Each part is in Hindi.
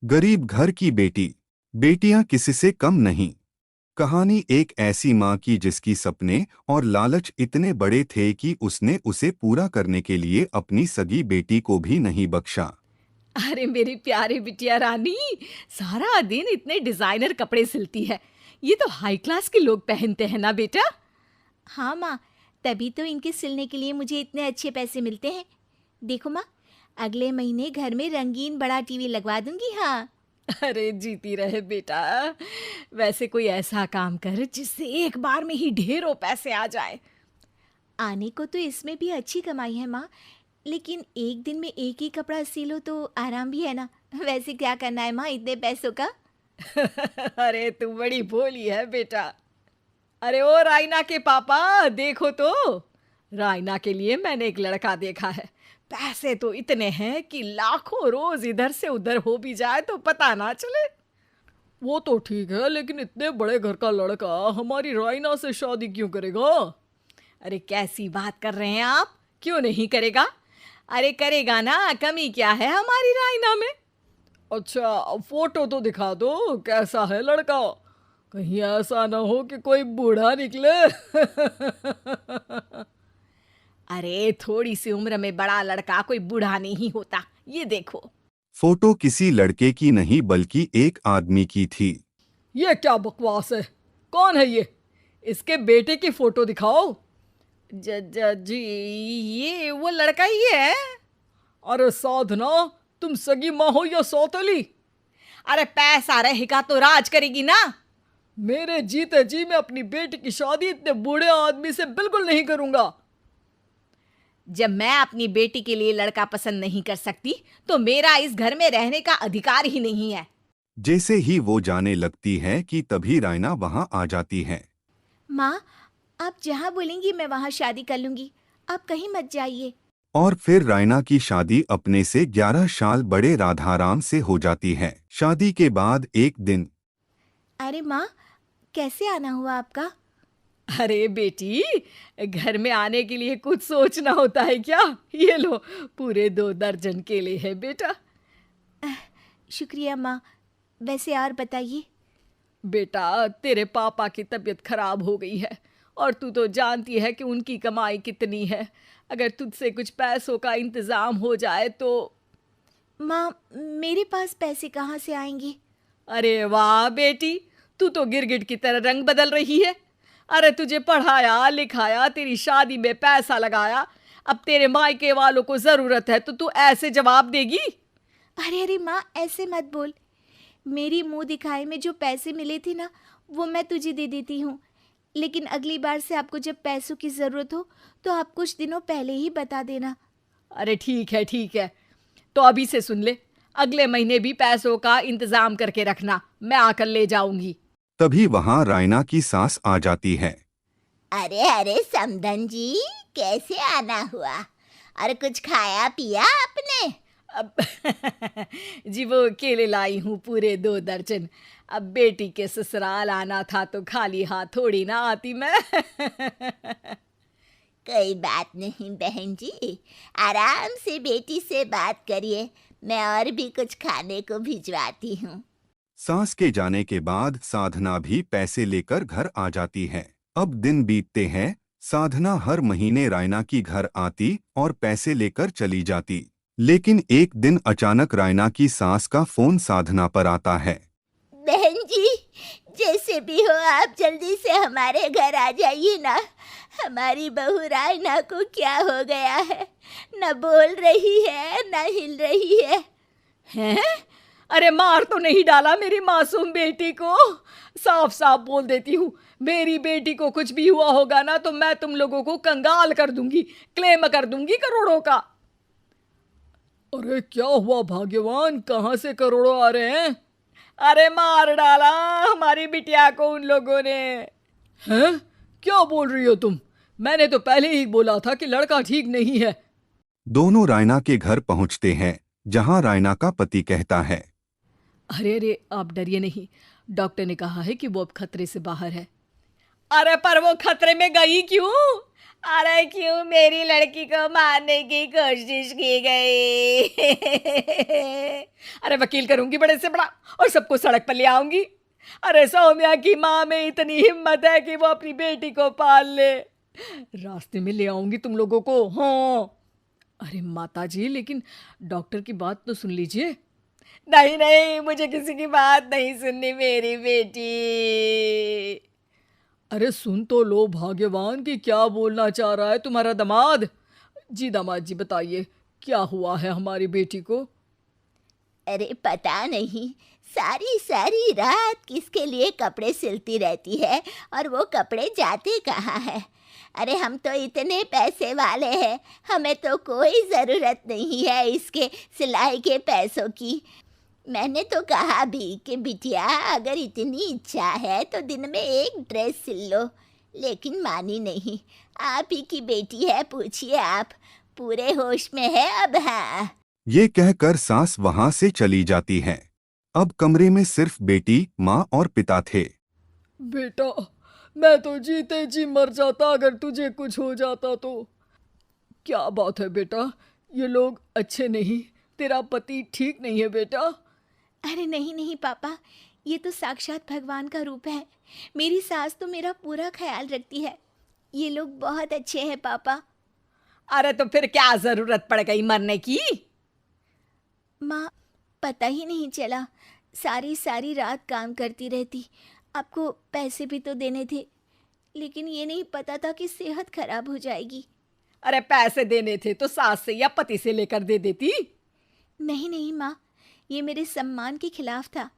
गरीब घर की बेटी। बेटियां किसी से कम नहीं। कहानी एक ऐसी माँ की जिसकी सपने और लालच इतने बड़े थे कि उसने उसे पूरा करने के लिए अपनी सगी बेटी को भी नहीं बख्शा। अरे मेरी प्यारी बिटिया रानी, सारा दिन इतने डिजाइनर कपड़े सिलती है। ये तो हाई क्लास के लोग पहनते हैं ना बेटा। हाँ माँ, तभी तो इनके सिलने के लिए मुझे इतने अच्छे पैसे मिलते हैं। देखो माँ, अगले महीने घर में रंगीन बड़ा टीवी लगवा दूंगी। हाँ। अरे जीती रहे बेटा। वैसे कोई ऐसा काम कर जिससे एक बार में ही ढेरों पैसे आ जाए। आने को तो इसमें भी अच्छी कमाई है माँ, लेकिन एक दिन में एक ही कपड़ा सिलो तो आराम भी है ना। वैसे क्या करना है माँ इतने पैसों का? अरे तू बड़ी भोली है बेटा। अरे ओ रायना के पापा, देखो तो रायना के लिए मैंने एक लड़का देखा है। पैसे तो इतने हैं कि लाखों रोज इधर से उधर हो भी जाए तो पता ना चले। वो तो ठीक है, लेकिन इतने बड़े घर का लड़का हमारी रायना से शादी क्यों करेगा? अरे कैसी बात कर रहे हैं आप? क्यों नहीं करेगा? अरे करेगा ना, कमी क्या है हमारी रायना में? अच्छा, फोटो तो दिखा दो, कैसा है लड़का? कहीं ऐसा ना हो कि कोई बूढ़ा निकले। अरे थोड़ी सी उम्र में बड़ा लड़का कोई बूढ़ा नहीं होता, ये देखो। फोटो किसी लड़के की नहीं बल्कि एक आदमी की थी। ये क्या बकवास है? कौन है ये? इसके बेटे की फोटो दिखाओ। जी ये वो लड़का ही है। अरे साधना, तुम सगी माँ हो या सौतेली? अरे पैसा रहेगा तो राज करेगी ना। मेरे जीते जी मैं अपनी बेटी की शादी इतने बूढ़े आदमी से बिल्कुल नहीं करूंगा। जब मैं अपनी बेटी के लिए लड़का पसंद नहीं कर सकती तो मेरा इस घर में रहने का अधिकार ही नहीं है। जैसे ही वो जाने लगती है कि तभी रायना वहां आ जाती है। माँ, आप जहाँ बोलेंगी मैं वहाँ शादी कर लूंगी। आप कहीं मत जाइए। और फिर रायना की शादी अपने से 11 साल बड़े राधाराम से हो जाती है। शादी के बाद एक दिन अरे माँ, कैसे आना हुआ आपका? अरे बेटी, घर में आने के लिए कुछ सोचना होता है क्या? ये लो, पूरे 2 दर्जन केले हैं बेटा। शुक्रिया माँ। वैसे और बताइए। बेटा तेरे पापा की तबीयत खराब हो गई है और तू तो जानती है कि उनकी कमाई कितनी है। अगर तुझसे कुछ पैसों का इंतजाम हो जाए तो। माँ, मेरे पास पैसे कहाँ से आएंगे? अरे वाह बेटी, तू तो गिरगिट की तरह रंग बदल रही है। अरे तुझे पढ़ाया लिखाया, तेरी शादी में पैसा लगाया, अब तेरे मायके वालों को जरूरत है तो तू ऐसे जवाब देगी? अरे अरे माँ, ऐसे मत बोल। मेरी मुंह दिखाए में जो पैसे मिले थे ना, वो मैं तुझे दे देती हूँ। लेकिन अगली बार से आपको जब पैसों की ज़रूरत हो तो आप कुछ दिनों पहले ही बता देना। अरे ठीक है ठीक है, तो अभी से सुन ले, अगले महीने भी पैसों का इंतजाम करके रखना, मैं आकर ले जाऊंगी। तभी वहां रायना की सास आ जाती है। अरे अरे समधन जी, कैसे आना हुआ? और कुछ खाया पिया आपने? अब जी वो केले लाई हूँ पूरे 2 दर्जन। अब बेटी के ससुराल आना था तो खाली हाथ थोड़ी ना आती मैं। कोई बात नहीं बहन जी, आराम से बेटी से बात करिए, मैं और भी कुछ खाने को भिजवाती हूँ। सास के जाने के बाद साधना भी पैसे लेकर घर आ जाती है। अब दिन बीतते हैं। साधना हर महीने रायना की घर आती और पैसे लेकर चली जाती। लेकिन एक दिन अचानक रायना की सास का फोन साधना पर आता है। बहन जी, जैसे भी हो आप जल्दी से हमारे घर आ जाइए ना। हमारी बहू रायना को क्या हो गया है? न बोल रही है न हिल रही है। हैं? अरे मार तो नहीं डाला मेरी मासूम बेटी को? साफ साफ बोल देती हूँ, मेरी बेटी को कुछ भी हुआ होगा ना तो मैं तुम लोगों को कंगाल कर दूंगी, क्लेम कर दूंगी करोड़ों का। अरे क्या हुआ भाग्यवान, कहाँ से करोड़ों आ रहे हैं? अरे मार डाला हमारी बिटिया को उन लोगों ने। हैं? क्या बोल रही हो तुम? मैंने तो पहले ही बोला था कि लड़का ठीक नहीं है। दोनों रायना के घर पहुंचते हैं, जहां रायना का पति कहता है। अरे अरे आप डरिए नहीं, डॉक्टर ने कहा है कि वो अब खतरे से बाहर है। अरे पर वो खतरे में गई क्यों? अरे क्यों मेरी लड़की को मारने की कोशिश की गई? अरे वकील करूंगी बड़े से बड़ा और सबको सड़क पर ले आऊंगी। अरे सौम्या की माँ में इतनी हिम्मत है कि वो अपनी बेटी को पाल ले। रास्ते में ले आऊंगी तुम लोगों को। हाँ। अरे माता जी, लेकिन डॉक्टर की बात तो सुन लीजिए। नहीं नहीं, मुझे किसी की बात नहीं सुननी मेरी बेटी। अरे सुन तो लो भाग्यवान कि क्या बोलना चाह रहा है तुम्हारा दामाद। जी दामाद जी, बताइए क्या हुआ है हमारी बेटी को। अरे पता नहीं, सारी सारी रात किसके लिए कपड़े सिलती रहती है और वो कपड़े जाते कहाँ हैं। अरे हम तो इतने पैसे वाले हैं, हमें तो कोई ज़रूरत नहीं है इसके सिलाई के पैसों की। मैंने तो कहा भी कि बिटिया अगर इतनी इच्छा है तो दिन में एक ड्रेस सिल लो, लेकिन मानी नहीं। आप ही की बेटी है, पूछिए आप, पूरे होश में है अब। हाँ। ये कहकर सास वहां से चली जाती है। अब कमरे में सिर्फ बेटी, माँ और पिता थे। बेटा, मैं तो जीते जी मर जाता अगर तुझे कुछ हो जाता तो। क्या बात है बेटा, ये लोग अच्छे नहीं, तेरा पति ठीक नहीं है बेटा। अरे नहीं नहीं पापा, ये तो साक्षात भगवान का रूप है। मेरी सास तो मेरा पूरा ख्याल रखती है। ये लोग बहुत अच्छे हैं पापा। अरे तो फिर क्या जरूरत पड़ गई मरने की। माँ, पता ही नहीं चला, सारी सारी रात काम करती रहती। आपको पैसे भी तो देने थे, लेकिन ये नहीं पता था कि सेहत खराब हो जाएगी। अरे पैसे देने थे तो सास से या पति से लेकर दे देती। नहीं नहीं माँ, ये मेरे सम्मान के खिलाफ था।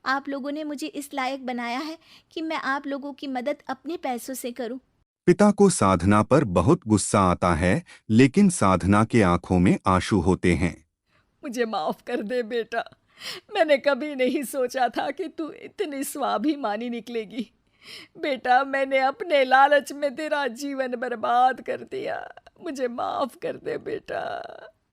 आप लोगों ने मुझे इस लायक बनाया है कि मैं आप लोगों की मदद अपने पैसों से करूं। पिता को साधना पर बहुत गुस्सा आता है, लेकिन साधना के आंखों में आंसू होते हैं। मुझे माफ कर दे बेटा, मैंने कभी नहीं सोचा था कि तू इतनी स्वाभिमानी निकलेगी। बेटा, मैंने अपने लालच में तेरा जीवन बर्बाद कर दिया। मुझे माफ कर दे बेटा।